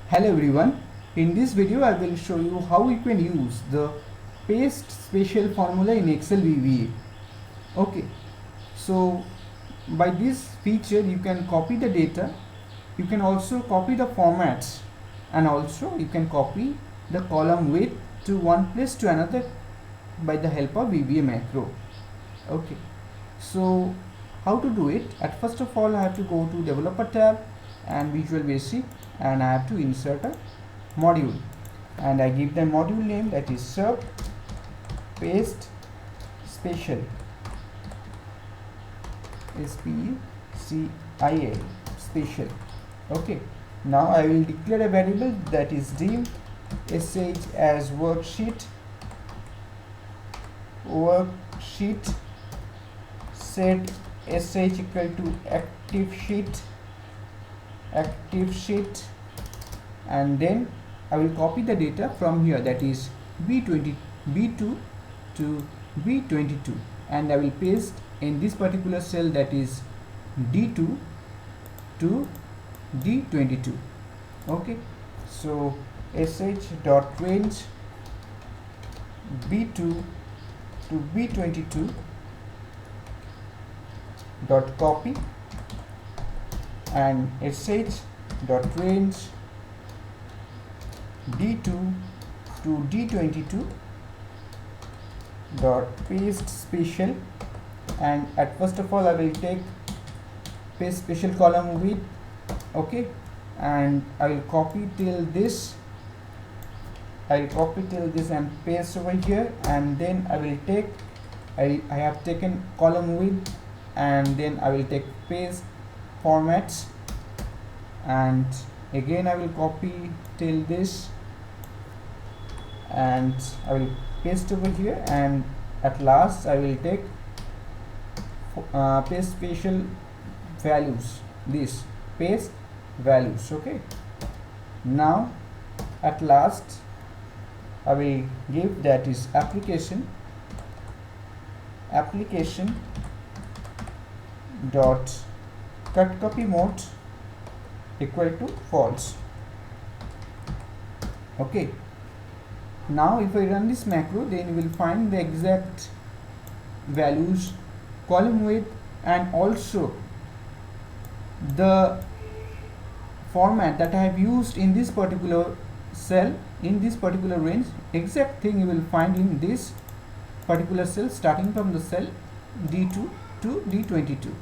Hello everyone, in this video I will show you how you can use the paste special formula in Excel VBA. Okay, so by this feature you can copy the data, you can also copy the formats, and also you can copy the column width to one place to another by the help of VBA macro. Okay, so how to do it? At first of all I have to go to developer tab and Visual Basic, and I have to insert a module, and I give the module name, that is sub paste special, SPECIL special. Okay, now I will declare a variable, that is div sh as worksheet set sh equal to active sheet, and then I will copy the data from here, that is B2 to B22, and I will paste in this particular cell, that is D2 to D22. Okay, so sh dot range B2 to B22 dot copy, and sh dot range D2 to D22 dot paste special, and at first of all I will take paste special column width. Okay, and I will copy till this, and paste over here, and then I will take I have taken column width, and then I will take paste formats, and again I will copy till this, and I will paste over here, and at last I will take paste special values, this paste values. Okay, now at last I will give, that is application dot cut copy mode equal to false. Okay, now if I run this macro, then you will find the exact values, column width, and also the format that I have used in this particular cell, in this particular range. Exact thing you will find in this particular cell, starting from the cell D2 to D22.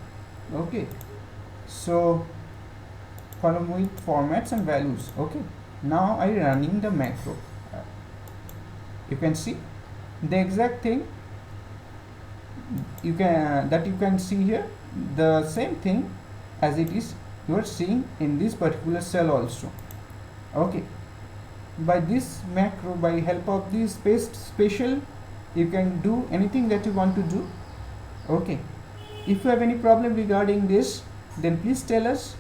Okay, so column width, formats, and values. Okay, now I running the macro. You can see the exact thing you can see here, the same thing as it is you are seeing in this particular cell also. Okay, by this macro, by help of this paste special, you can do anything that you want to do. Okay, if you have any problem regarding this, then please tell us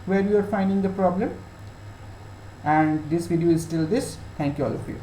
where you are finding the problem, and this video is till this. Thank you all of you.